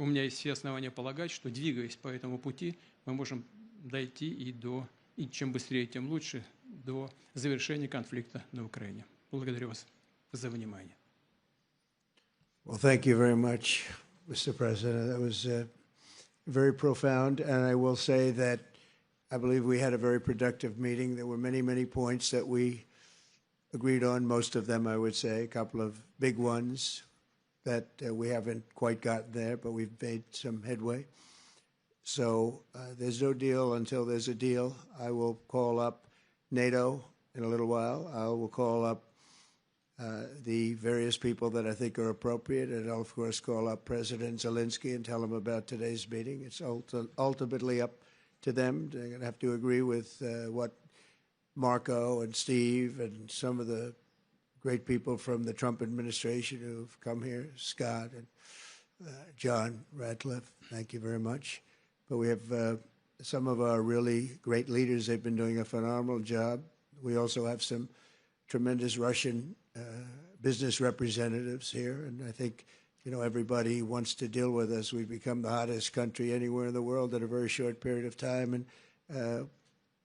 у меня есть все основания полагать, что, двигаясь по этому пути, мы можем дойти и чем быстрее, тем лучше, до завершения конфликта на Украине. Благодарю вас за внимание. Well, thank you very much, Mr. President. That was very profound, and I will say that I believe we had a very productive meeting. There were many, many points that we agreed on, most of them, I would say, a couple of big ones that we haven't quite gotten there, but we've made some headway. So there's no deal until there's a deal. I will call up NATO in a little while. I will call up the various people that I think are appropriate, and I'll, of course, call up President Zelensky and tell him about today's meeting. It's ultimately up to them. They're going to have to agree with what Marco and Steve and some of the great people from the Trump administration who've come here, Scott and John Ratcliffe, thank you very much. But we have some of our really great leaders. They've been doing a phenomenal job. We also have some tremendous Russian business representatives here, and I think, you know, everybody wants to deal with us. We've become the hottest country anywhere in the world in a very short period of time, and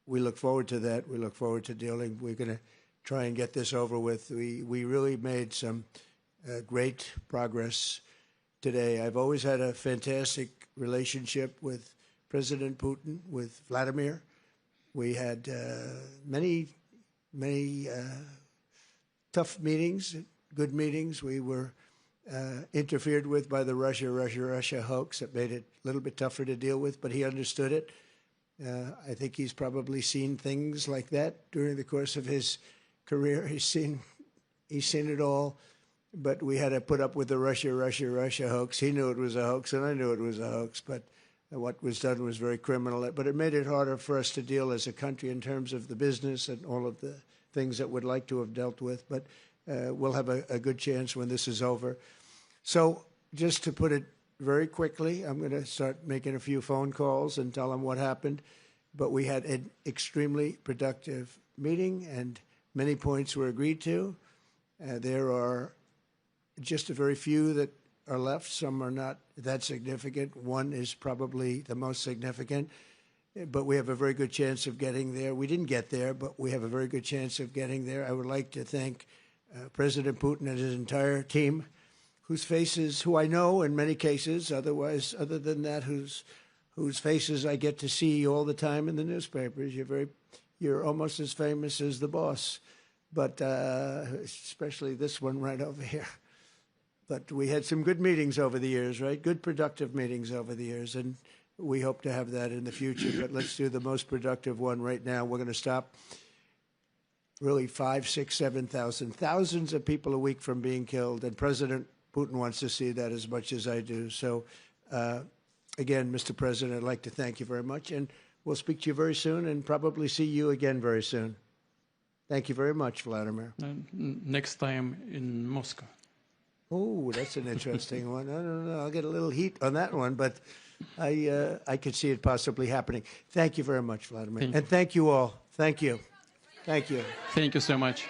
we look forward to that. We look forward to dealing. We're going to try and get this over with. We really made some great progress today. I've always had a fantastic relationship with President Putin, with Vladimir. We had many tough meetings, good meetings. We were interfered with by the Russia hoax. That made it a little bit tougher to deal with, but he understood it. I think he's probably seen things like that during the course of his career. He's seen it all, but we had to put up with the Russia hoax. He knew it was a hoax, and I knew it was a hoax, but what was done was very criminal. But it made it harder for us to deal as a country in terms of the business and all of the things that we'd like to have dealt with. But we'll have a good chance when this is over. So just to put it very quickly, I'm going to start making a few phone calls and tell them what happened. But we had an extremely productive meeting, and many points were agreed to. There are just a very few that are left. Some are not that significant. One is probably the most significant, but we have a very good chance of getting there. We didn't get there, but we have a very good chance of getting there. I would like to thank President Putin and his entire team, who I know in many cases, other than that, whose faces I get to see all the time in the newspapers. You're almost as famous as the boss, but especially this one right over here. But we had some good meetings over the years, right? Good, productive meetings over the years, and we hope to have that in the future. But let's do the most productive one right now. We're going to stop really 5,000, 6,000, 7,000, thousands of people a week from being killed, and President Putin wants to see that as much as I do. So, again, Mr. President, I'd like to thank you very much, and we'll speak to you very soon and probably see you again very soon. Thank you very much, Vladimir. Next time in Moscow. Oh, that's an interesting one. I don't know. I'll get a little heat on that one, but I could see it possibly happening. Thank you very much, Vladimir. And thank you all. Thank you. Thank you. Thank you so much.